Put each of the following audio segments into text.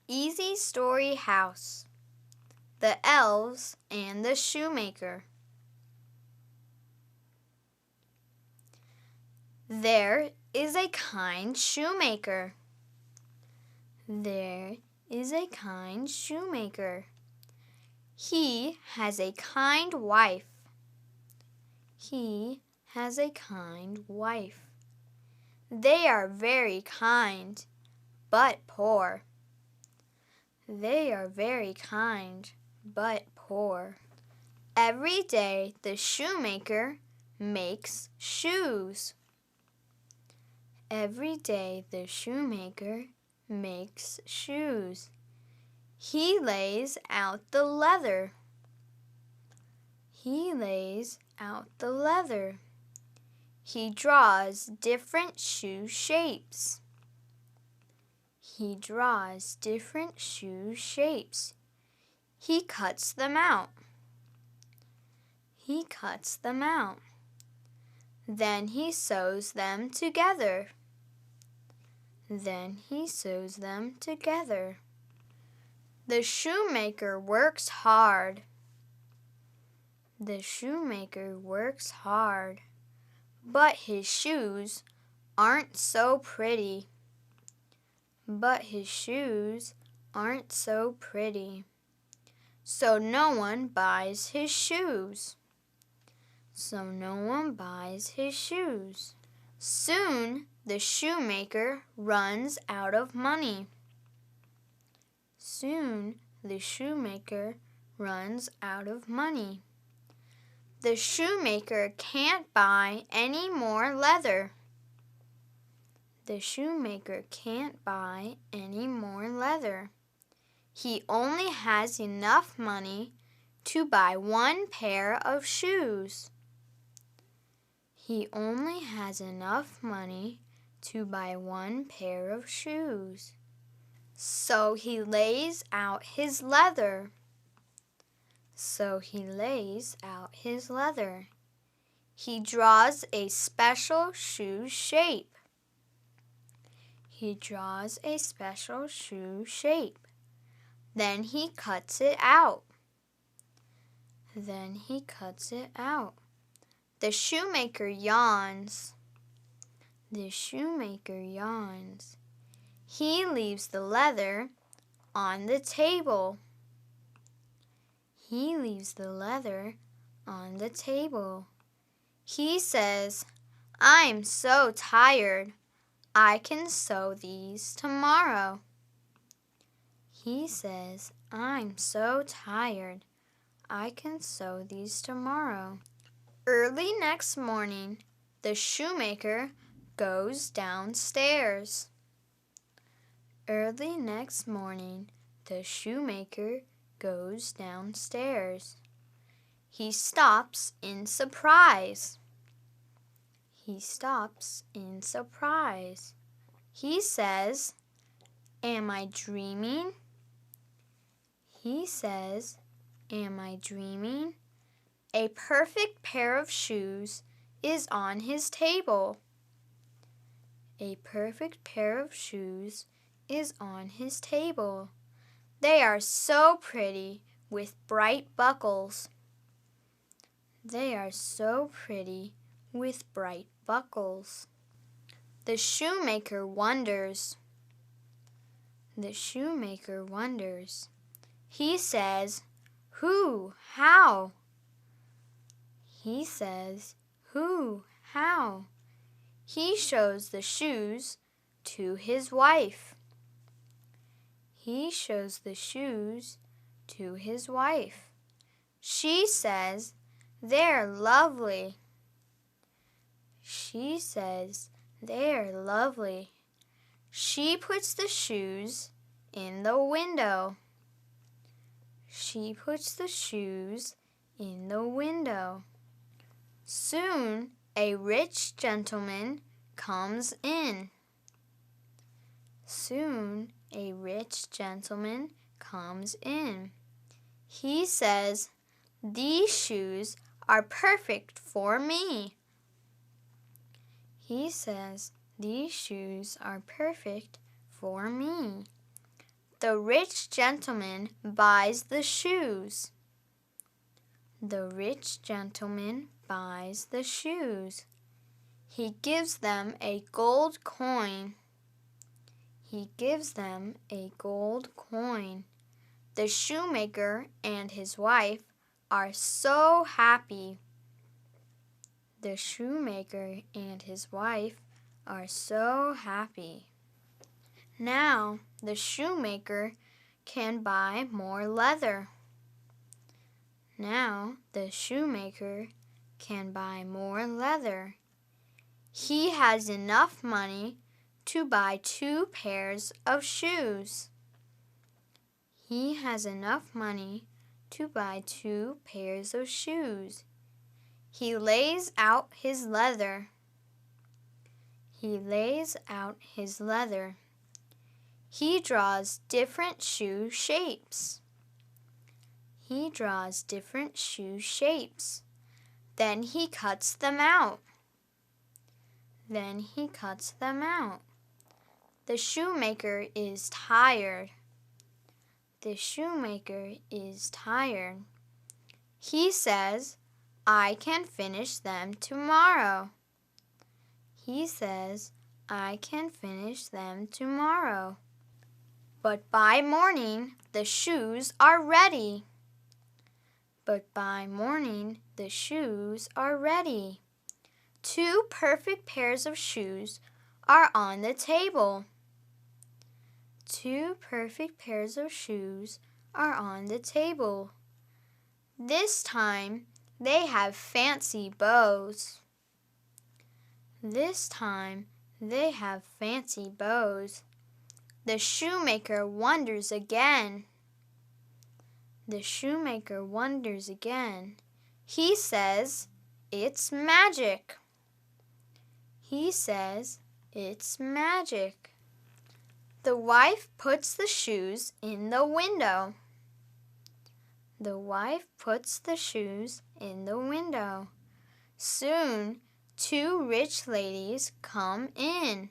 Easy-Story-House, the Elves and the Shoemaker. There is a kind shoemaker. There is a kind shoemaker. He has a kind wife. He has a kind wife. They are very kind, but poor. They are very kind, but poor. Every day the shoemaker makes shoes. Every day the shoemaker makes shoes. He lays out the leather. He lays out the leather. He draws different shoe shapes. He draws different shoe shapes. He cuts them out. He cuts them out. Then he sews them together. Then he sews them together. The shoemaker works hard. The shoemaker works hard, but his shoes aren't so pretty. But his shoes aren't so pretty. So no one buys his shoes. So no one buys his shoes. Soon the shoemaker runs out of money. Soon the shoemaker runs out of money. The shoemaker can't buy any more leather. The shoemaker can't buy any more leather. He only has enough money to buy one pair of shoes. He only has enough money to buy one pair of shoes. So he lays out his leather. So he lays out his leather. He draws a special shoe shape. He draws a special shoe shape. Then he cuts it out. Then he cuts it out. The shoemaker yawns. The shoemaker yawns. He leaves the leather on the table. He leaves the leather on the table. He says, "I'm so tired. I can sew these tomorrow." He says, "I'm so tired. I can sew these tomorrow." Early next morning, the shoemaker goes downstairs. Early next morning, the shoemaker goes downstairs. He stops in surprise. He stops in surprise. He says, "Am I dreaming?" He says, "Am I dreaming?" A perfect pair of shoes is on his table. A perfect pair of shoes is on his table. They are so pretty with bright buckles. They are so pretty with bright buckles. The shoemaker wonders. The shoemaker wonders. He says, "Who? How?" He says, "Who? How?" He shows the shoes to his wife. He shows the shoes to his wife. She says, "They're lovely." She says, "They're lovely." She puts the shoes in the window. She puts the shoes in the window. Soon a rich gentleman comes in. Soon a rich gentleman comes in. He says, "These shoes are perfect for me." He says, "These shoes are perfect for me." The rich gentleman buys the shoes. The rich gentleman buys the shoes. He gives them a gold coin. He gives them a gold coin. The shoemaker and his wife are so happy. The shoemaker and his wife are so happy. Now the shoemaker can buy more leather. Now the shoemaker can buy more leather. He has enough money to buy 2 pairs of shoes. He has enough money to buy 2 pairs of shoes. He lays out his leather. He lays out his leather. He draws different shoe shapes. He draws different shoe shapes. Then he cuts them out. Then he cuts them out. The shoemaker is tired. The shoemaker is tired. He says, "I can finish them tomorrow." He says, "I can finish them tomorrow." But by morning, the shoes are ready. But by morning, the shoes are ready. 2 perfect pairs of shoes are on the table. 2 perfect pairs of shoes are on the table. This time, they have fancy bows. This time, they have fancy bows. The shoemaker wonders again. The shoemaker wonders again. He says, "It's magic." He says, "It's magic." The wife puts the shoes in the window. The wife puts the shoes in the window. Soon, 2 rich ladies come in.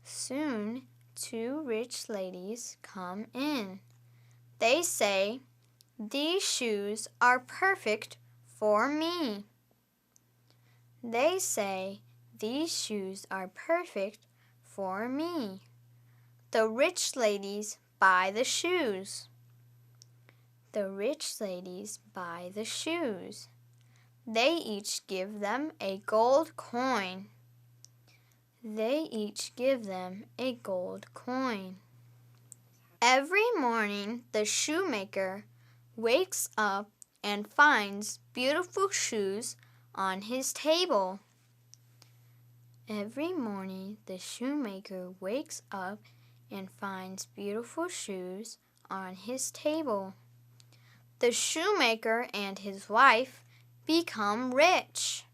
Soon, 2 rich ladies come in. They say, "These shoes are perfect for me." They say, "These shoes are perfect for me." The rich ladies buy the shoes. The rich ladies buy the shoes. They each give them a gold coin. They each give them a gold coin. Every morning, the shoemaker wakes up and finds beautiful shoes on his table. Every morning, the shoemaker wakes up and finds beautiful shoes on his table. The shoemaker and his wife become rich.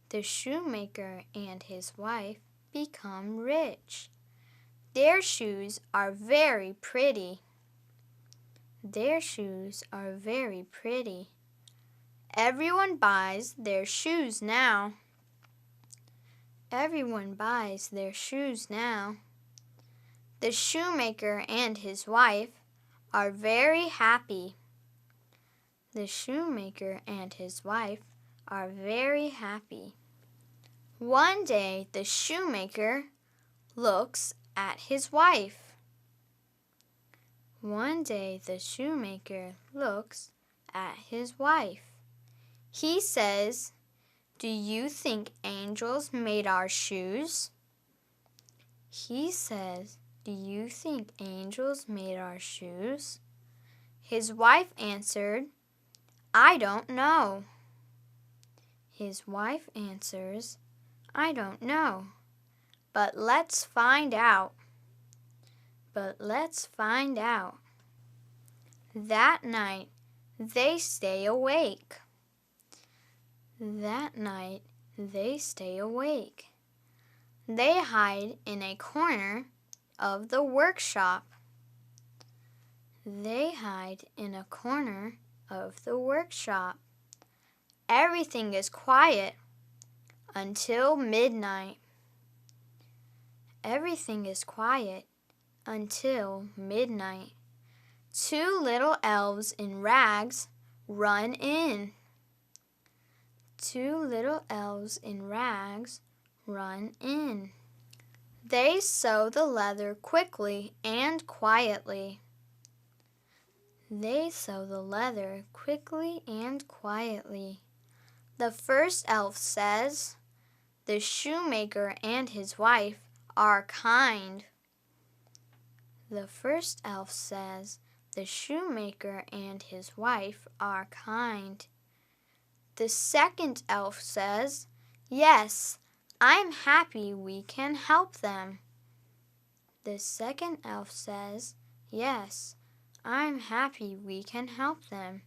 The shoemaker and his wife become rich. Their shoes are very pretty. Their shoes are very pretty. Everyone buys their shoes now. Everyone buys their shoes now. The shoemaker and his wife are very happy. The shoemaker and his wife are very happy. One day, the shoemaker looks at his wife. One day, the shoemaker looks at his wife. He says, "Do you think angels made our shoes?" He says, "Do you think angels made our shoes?" His wife answered, "I don't know." His wife answers, "I don't know. But let's find out." But let's find out. That night, they stay awake. That night, they stay awake. They hide in a corner of the workshop. They hide in a corner of the workshop. Everything is quiet until midnight. Everything is quiet until midnight. Two little elves in rags run in. Two little elves in rags run in. They sew the leather quickly and quietly. They sew the leather quickly and quietly. The first elf says, "The shoemaker and his wife are kind." The first elf says, "The shoemaker and his wife are kind." The second elf says, "Yes, I'm happy we can help them." The second elf says, "Yes, I'm happy we can help them."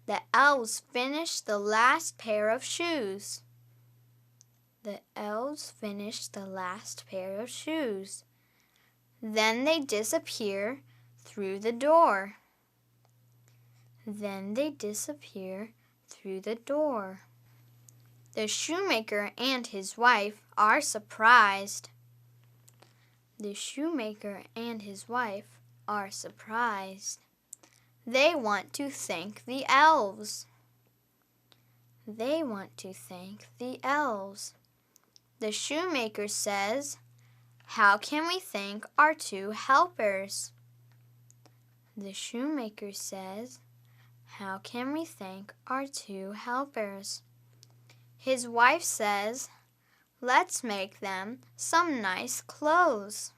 The elves finish the last pair of shoes. The elves finish the last pair of shoes. Then they disappear through the door. Then they disappear through the door. The shoemaker and his wife are surprised. The shoemaker and his wife are surprised. They want to thank the elves. They want to thank the elves. The shoemaker says, "How can we thank our two helpers?" The shoemaker says, "How can we thank our two helpers?" His wife says, "Let's make them some nice clothes."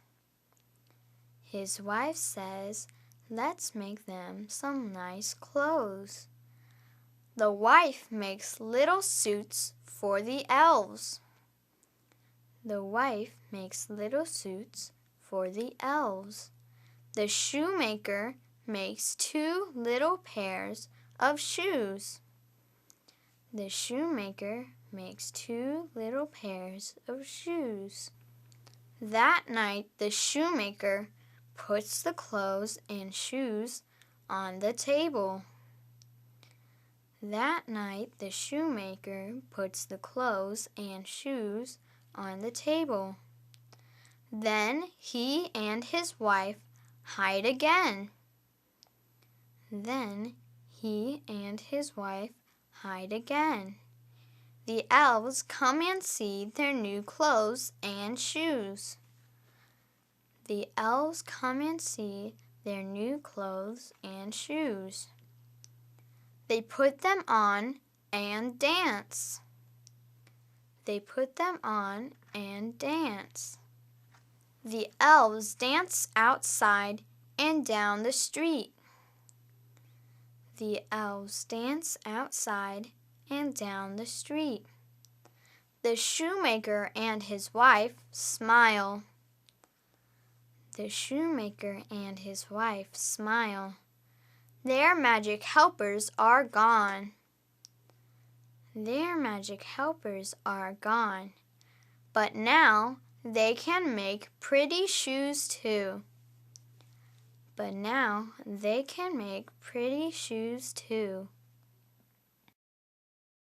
His wife says, "Let's make them some nice clothes." The wife makes little suits for the elves. The wife makes little suits for the elves. The shoemaker makes two little pairs of shoes. The shoemaker makes two little pairs of shoes. That night, the shoemaker puts the clothes and shoes on the table. That night, the shoemaker puts the clothes and shoes on the table. Then he and his wife hide again. Then he and his wife hide again. The elves come and see their new clothes and shoes. The elves come and see their new clothes and shoes. They put them on and dance. They put them on and dance. The elves dance outside and down the street. The elves dance outside and down the street. The shoemaker and his wife smile. The shoemaker and his wife smile. Their magic helpers are gone. Their magic helpers are gone. But now they can make pretty shoes too. But now they can make pretty shoes too.